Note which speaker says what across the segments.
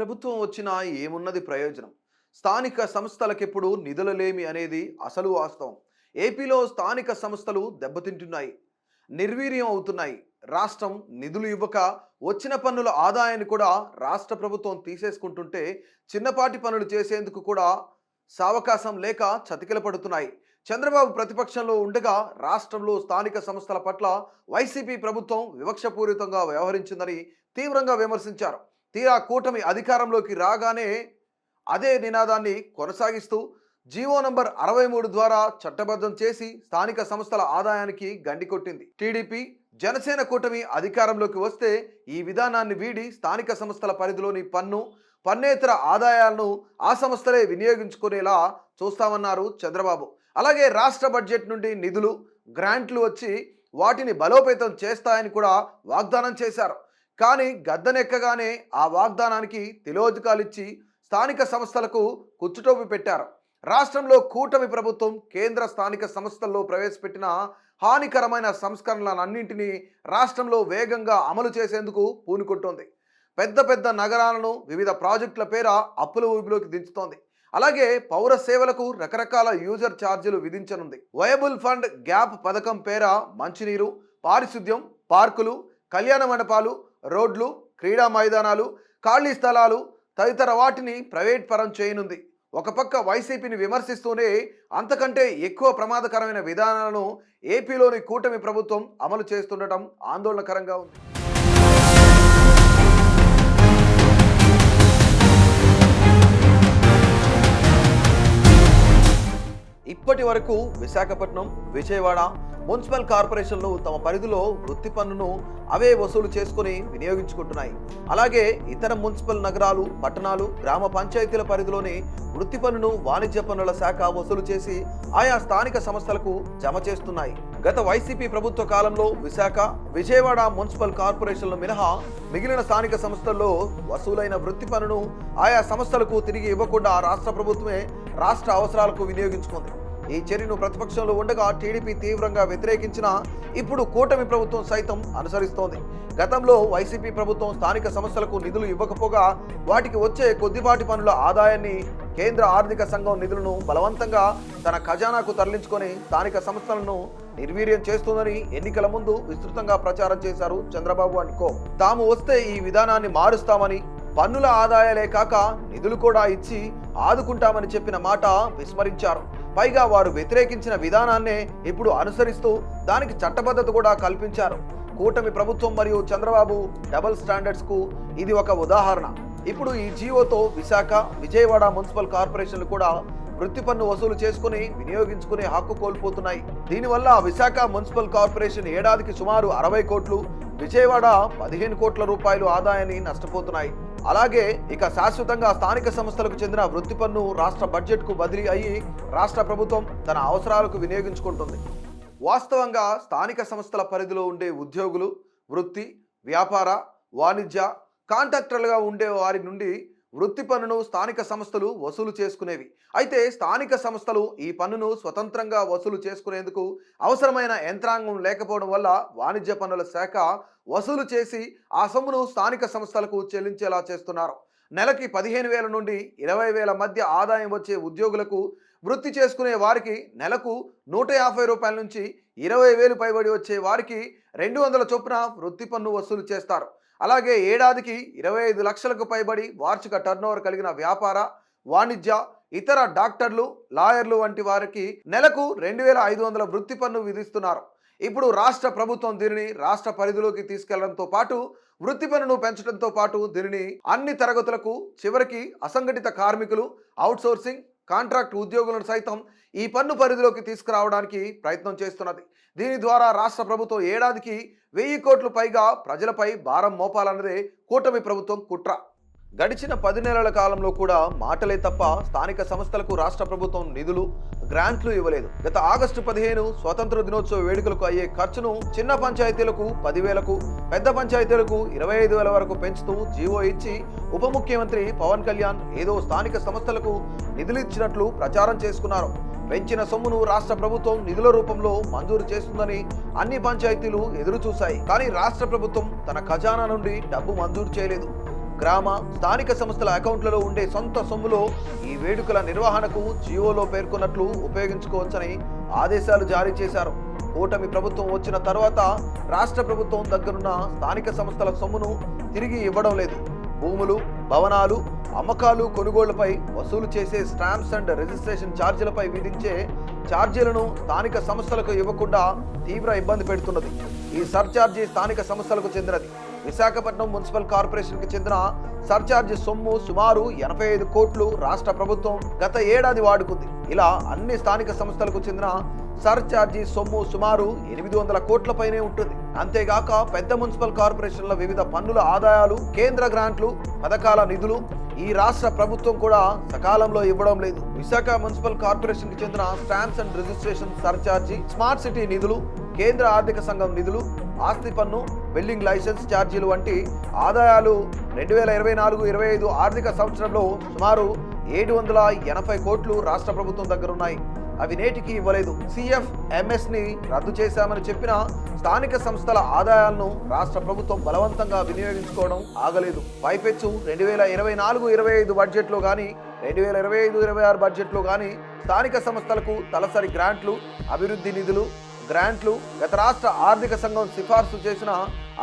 Speaker 1: ప్రభుత్వం వచ్చినా ఏమున్నది ప్రయోజనం? స్థానిక సంస్థలకెప్పుడు నిధులలేమి అనేది అసలు వాస్తవం. ఏపీలో స్థానిక సంస్థలు దెబ్బతింటున్నాయి, నిర్వీర్యం అవుతున్నాయి. రాష్ట్రం నిధులు ఇవ్వక వచ్చిన పన్నుల ఆదాయాన్ని కూడా రాష్ట్ర ప్రభుత్వం తీసేసుకుంటుంటే చిన్నపాటి పనులు చేసేందుకు కూడా సావకాశం లేక చతికిల పడుతున్నాయి. చంద్రబాబు ప్రతిపక్షంలో ఉండగా రాష్ట్రంలో స్థానిక సంస్థల పట్ల వైసీపీ ప్రభుత్వం వివక్షపూరితంగా వ్యవహరించిందని తీవ్రంగా విమర్శించారు. తీరా కూటమి అధికారంలోకి రాగానే అదే నినాదాన్ని కొనసాగిస్తూ జీవో నంబర్ 63 ద్వారా చట్టబద్ధం చేసి స్థానిక సంస్థల ఆదాయానికి గండి కొట్టింది. టీడీపీ జనసేన కూటమి అధికారంలోకి వస్తే ఈ విధానాన్ని వీడి స్థానిక సంస్థల పరిధిలోని పన్నేతర ఆదాయాలను ఆ సంస్థలే వినియోగించుకునేలా చూస్తామన్నారు చంద్రబాబు. అలాగే రాష్ట్ర బడ్జెట్ నుండి నిధులు, గ్రాంట్లు వచ్చి వాటిని బలోపేతం చేస్తాయని కూడా వాగ్దానం చేశారు. కానీ గద్దెనెక్కగానే ఆ వాగ్దానానికి తిలోదకాలిచ్చి స్థానిక సంస్థలకు కుచ్చుటోపి పెట్టారు. రాష్ట్రంలో కూటమి ప్రభుత్వం కేంద్ర స్థానిక సంస్థల్లో ప్రవేశపెట్టిన హానికరమైన సంస్కరణలన్నింటినీ రాష్ట్రంలో వేగంగా అమలు చేసేందుకు పూనుకుంటోంది. పెద్ద పెద్ద నగరాలను వివిధ ప్రాజెక్టుల పేర అప్పుల ఊబిలోకి దించుతోంది. అలాగే పౌర సేవలకు రకరకాల యూజర్ ఛార్జీలు విధించనుంది. వయబుల్ ఫండ్ గ్యాప్ పథకం పేర మంచినీరు, పారిశుద్ధ్యం, పార్కులు, కళ్యాణ మండపాలు, రోడ్లు, క్రీడా మైదానాలు, ఖాళీ స్థలాలు తదితర వాటిని ప్రైవేట్ పరం చేయనుంది. ఒక పక్క వైసీపీని విమర్శిస్తూనే అంతకంటే ఎక్కువ ప్రమాదకరమైన విధానాలను ఏపీలోని కూటమి ప్రభుత్వం అమలు చేస్తుండటం ఆందోళనకరంగా ఉంది. ఇప్పటి వరకు విశాఖపట్నం, విజయవాడ మున్సిపల్ కార్పొరేషన్లు తమ పరిధిలో వృత్తి పన్నును అవే వసూలు చేసుకుని వినియోగించుకుంటున్నాయి. అలాగే ఇతర మున్సిపల్ నగరాలు, పట్టణాలు, గ్రామ పంచాయతీల పరిధిలోని వృత్తి పన్నును వాణిజ్య పన్నుల శాఖ వసూలు చేసి ఆయా స్థానిక సంస్థలకు జమ చేస్తున్నాయి. గత వైసీపీ ప్రభుత్వ కాలంలో విశాఖ, విజయవాడ మున్సిపల్ కార్పొరేషన్లు మినహా మిగిలిన స్థానిక సంస్థల్లో వసూలైన వృత్తి పన్నును ఆయా సంస్థలకు తిరిగి ఇవ్వకుండా రాష్ట్ర ప్రభుత్వమే రాష్ట్ర అవసరాలకు వినియోగించుకుంది. ఈ చర్యను ప్రతిపక్షంలో ఉండగా టీడీపీ తీవ్రంగా వ్యతిరేకించినా ఇప్పుడు కూటమి ప్రభుత్వం సైతం అనుసరిస్తోంది. గతంలో వైసీపీ ప్రభుత్వం స్థానిక సంస్థలకు నిధులు ఇవ్వకపోగా వాటికి వచ్చే కొద్దిపాటి పనుల ఆదాయాన్ని కేంద్ర ఆర్థిక సంఘం నిధులను బలవంతంగా తన ఖజానాకు తరలించుకొని స్థానిక సంస్థలను నిర్వీర్యం చేస్తుందని ఎన్నికల ముందు విస్తృతంగా ప్రచారం చేశారు చంద్రబాబు అనుకో. తాము వస్తే ఈ విధానాన్ని మారుస్తామని, పన్నుల ఆదాయాలే కాక నిధులు కూడా ఇచ్చి ఆదుకుంటామని చెప్పిన మాట విస్మరించారు. పైగా వారు వ్యతిరేకించిన విధానాన్నే ఇప్పుడు అనుసరిస్తూ దానికి చట్టబద్ధత కూడా కల్పించారు. కూటమి ప్రభుత్వం మరియు చంద్రబాబు డబుల్ స్టాండర్డ్స్ కు ఇది ఒక ఉదాహరణ. ఇప్పుడు ఈ జీవోతో విశాఖ, విజయవాడ మున్సిపల్ కార్పొరేషన్లు కూడా వృత్తి పన్ను వసూలు చేసుకుని వినియోగించుకునే హక్కు కోల్పోతున్నాయి. దీనివల్ల విశాఖ మున్సిపల్ కార్పొరేషన్ ఏడాదికి సుమారు 60 కోట్లు, విజయవాడ 15 కోట్ల రూపాయలు ఆదాయాన్ని నష్టపోతున్నాయి. అలాగే ఇక శాశ్వతంగా స్థానిక సంస్థలకు చెందిన వృత్తి పన్ను రాష్ట్ర బడ్జెట్కు బదిలీ అయ్యి రాష్ట్ర ప్రభుత్వం తన అవసరాలకు వినియోగించుకుంటుంది. వాస్తవంగా స్థానిక సంస్థల పరిధిలో ఉండే ఉద్యోగులు వృత్తి, వ్యాపార, వాణిజ్య కాంట్రాక్టర్లుగా ఉండే వారి నుండి వృత్తి పన్నును స్థానిక సంస్థలు వసూలు చేసుకునేవి. అయితే స్థానిక సంస్థలు ఈ పన్నును స్వతంత్రంగా వసూలు చేసుకునేందుకు అవసరమైన యంత్రాంగం లేకపోవడం వల్ల వాణిజ్య పన్నుల శాఖ వసూలు చేసి ఆ సొమ్మును స్థానిక సంస్థలకు చెల్లించేలా చేస్తున్నారు. నెలకి 15,000 నుండి 20,000 మధ్య ఆదాయం వచ్చే ఉద్యోగులకు, వృత్తి చేసుకునే వారికి నెలకు 150 రూపాయల నుంచి 20,000 పైబడి వచ్చే వారికి 200 చొప్పున వృత్తి పన్ను వసూలు చేస్తారు. అలాగే ఏడాదికి 25 లక్షలకు పైబడి వార్షిక టర్నోవర్ కలిగిన వ్యాపార, వాణిజ్య, ఇతర డాక్టర్లు, లాయర్లు వంటి వారికి నెలకు 2,500 వృత్తి పన్ను విధిస్తున్నారు. ఇప్పుడు రాష్ట్ర ప్రభుత్వం దీనిని రాష్ట్ర పరిధిలోకి తీసుకెళ్లడంతో పాటు వృత్తి పన్నును పెంచడంతో పాటు దీనిని అన్ని తరగతులకు, చివరికి అసంఘటిత కార్మికులు, అవుట్సోర్సింగ్, కాంట్రాక్ట్ ఉద్యోగులను సైతం ఈ పన్ను పరిధిలోకి తీసుకురావడానికి ప్రయత్నం చేస్తున్నది. దీని ద్వారా రాష్ట్ర ప్రభుత్వం ఏడాదికి 1000 కోట్లు పైగా ప్రజలపై భారం మోపాలన్నదే కూటమి ప్రభుత్వం కుట్ర. గడిచిన 10 నెలల కాలంలో కూడా మాటలే తప్ప స్థానిక సంస్థలకు రాష్ట్ర ప్రభుత్వం నిధులు, గ్రాంట్లు ఇవ్వలేదు. గత ఆగస్టు 15 స్వాతంత్ర దినోత్సవ వేడుకలకు అయ్యే ఖర్చును చిన్న పంచాయతీలకు 10,000కు, పెద్ద పంచాయతీలకు 25,000 వరకు పెంచుతూ జీవో ఇచ్చి ఉప ముఖ్యమంత్రి పవన్ కళ్యాణ్ ఏదో స్థానిక సంస్థలకు నిధులు ఇచ్చినట్లు ప్రచారం చేసుకున్నారు. పెంచిన సొమ్మును రాష్ట్ర ప్రభుత్వం నిధుల రూపంలో మంజూరు చేస్తుందని అన్ని పంచాయతీలు ఎదురు చూశాయి. కానీ రాష్ట్ర ప్రభుత్వం తన ఖజానా నుండి డబ్బు మంజూరు చేయలేదు. గ్రామ స్థానిక సంస్థల అకౌంట్లలో ఉండే సొంత సొమ్ములో ఈ వేడుకల నిర్వహణకు జియోలో పేర్కొన్నట్లు ఉపయోగించుకోవచ్చని ఆదేశాలు జారీ చేశారు. కూటమి ప్రభుత్వం వచ్చిన తర్వాత రాష్ట్ర ప్రభుత్వం దగ్గరున్న స్థానిక సంస్థల సొమ్మును తిరిగి ఇవ్వడం లేదు. భూములు, భవనాలు, అమ్మకాలు, కొనుగోళ్లపై వసూలు చేసే స్టాంప్స్ అండ్ రిజిస్ట్రేషన్ ఛార్జీలపై విధించే ఛార్జీలను స్థానిక సంస్థలకు ఇవ్వకుండా తీవ్ర ఇబ్బంది పెడుతున్నది. ఈ సర్ఛార్జీ స్థానిక సంస్థలకు చెందినది. విశాఖపట్నం మున్సిపల్ కార్పొరేషన్కి చెందిన సర్ఛార్జీ సొమ్ము సుమారు 85 కోట్లు రాష్ట్ర ప్రభుత్వం గత ఏడాది వాడుకుంది. ఇలా అన్ని స్థానిక సంస్థలకు చెందిన సర్ఛార్జీ సొమ్ము సుమారు 800 కోట్లపైనే ఉంటుంది. అంతేగాక పెద్ద మున్సిపల్ కార్పొరేషన్ల వివిధ పన్నుల ఆదాయాలు, కేంద్ర గ్రాంట్లు, పథకాల నిధులు ఈ రాష్ట్ర ప్రభుత్వం కూడా సకాలంలో ఇవ్వడం లేదు. విశాఖ మున్సిపల్ కార్పొరేషన్ కి చెందిన stamps and registration surcharge, smart city నిధులు, కేంద్ర ఆర్థిక సంఘం నిధులు, ఆస్తి పన్ను, బిల్డింగ్ లైసెన్స్ ఛార్జీలు వంటి ఆదాయాలు 2024-25 ఆర్థిక సంవత్సరంలో సుమారు 780 కోట్లు రాష్ట్ర ప్రభుత్వం దగ్గరున్నాయి. అవి నేటికి ఇవ్వలేదు. CFMS ని రద్దు చేశామని చెప్పిన స్థానిక సంస్థల ఆదాయాలను రాష్ట్ర ప్రభుత్వం బలవంతంగా వినియోగించుకోవడం ఆగలేదు. పైపెచ్చు 2024-25 బడ్జెట్లో కానీ 2025-26 బడ్జెట్లో కానీ స్థానిక సంస్థలకు తలసరి గ్రాంట్లు, అభివృద్ధి నిధులు, గ్రాంట్లు, గత రాష్ట్ర ఆర్థిక సంఘం సిఫార్సు చేసిన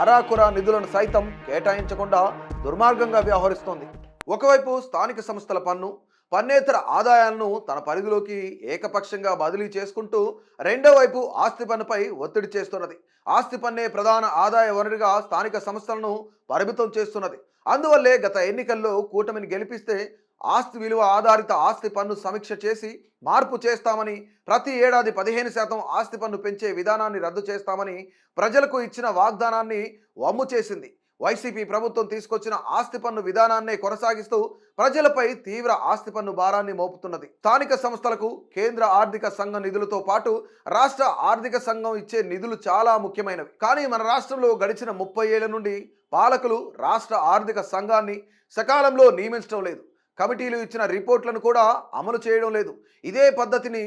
Speaker 1: అరాకురా నిధులను సైతం కేటాయించకుండా దుర్మార్గంగా వ్యవహరిస్తోంది. ఒకవైపు స్థానిక సంస్థల పన్ను, పన్నేతర ఆదాయాలను తన పరిధిలోకి ఏకపక్షంగా బదిలీ చేసుకుంటూ రెండో వైపు ఆస్తి పన్నుపై ఒత్తిడి చేస్తున్నది. ఆస్తి పన్నే ప్రధాన ఆదాయ వనరుగా స్థానిక సంస్థలను పరిమితం చేస్తున్నది. అందువల్లే గత ఎన్నికల్లో కూటమిని గెలిపిస్తే ఆస్తి విలువ ఆధారిత ఆస్తి పన్ను సమీక్ష చేసి మార్పు చేస్తామని, ప్రతి ఏడాది 15% ఆస్తి పన్ను పెంచే విధానాన్ని రద్దు చేస్తామని ప్రజలకు ఇచ్చిన వాగ్దానాన్ని వమ్ము చేసింది. వైసీపీ ప్రభుత్వం తీసుకొచ్చిన ఆస్తి పన్ను విధానాన్నే కొనసాగిస్తూ ప్రజలపై తీవ్ర ఆస్తి పన్ను భారాన్ని మోపుతున్నది. స్థానిక సంస్థలకు కేంద్ర ఆర్థిక సంఘం నిధులతో పాటు రాష్ట్ర ఆర్థిక సంఘం ఇచ్చే నిధులు చాలా ముఖ్యమైనవి. కానీ మన రాష్ట్రంలో గడిచిన 30 ఏళ్ల నుండి పాలకులు రాష్ట్ర ఆర్థిక సంఘాన్ని సకాలంలో నియమించడం లేదు. కమిటీలు ఇచ్చిన రిపోర్ట్లను కూడా అమలు చేయడం లేదు. ఇదే పద్ధతిని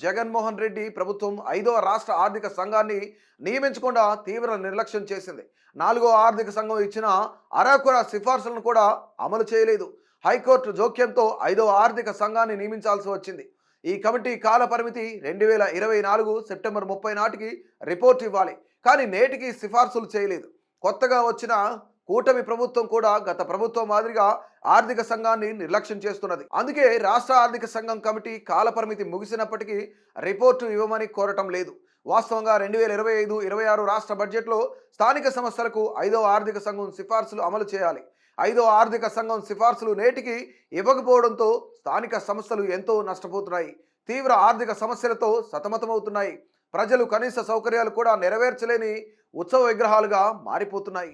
Speaker 1: జగన్మోహన్ రెడ్డి ప్రభుత్వం 5వ రాష్ట్ర ఆర్థిక సంఘాన్ని నియమించకుండా తీవ్ర నిర్లక్ష్యం చేసింది. 4వ ఆర్థిక సంఘం ఇచ్చిన అరాకుర సిఫార్సులను కూడా అమలు చేయలేదు. హైకోర్టు జోక్యంతో 5వ ఆర్థిక సంఘాన్ని నియమించాల్సి వచ్చింది. ఈ కమిటీ కాల పరిమితి 2024 సెప్టెంబర్ 30 నాటికి రిపోర్ట్ ఇవ్వాలి. కానీ నేటికి సిఫార్సులు చేయలేదు. కొత్తగా వచ్చిన కూటమి ప్రభుత్వం కూడా గత ప్రభుత్వం మాదిరిగా ఆర్థిక సంఘాన్ని నిర్లక్ష్యం చేస్తున్నది. అందుకే రాష్ట్ర ఆర్థిక సంఘం కమిటీ కాలపరిమితి ముగిసినప్పటికీ రిపోర్టు ఇవ్వమని కోరటం లేదు. వాస్తవంగా 2025-26 రాష్ట్ర బడ్జెట్లో స్థానిక సంస్థలకు 5వ ఆర్థిక సంఘం సిఫార్సులు అమలు చేయాలి. 5వ ఆర్థిక సంఘం సిఫార్సులు నేటికి ఇవ్వకపోవడంతో స్థానిక సంస్థలు ఎంతో నష్టపోతున్నాయి. తీవ్ర ఆర్థిక సమస్యలతో సతమతమవుతున్నాయి. ప్రజలు కనీస సౌకర్యాలు కూడా నెరవేర్చలేని ఉత్సవ విగ్రహాలుగా మారిపోతున్నాయి.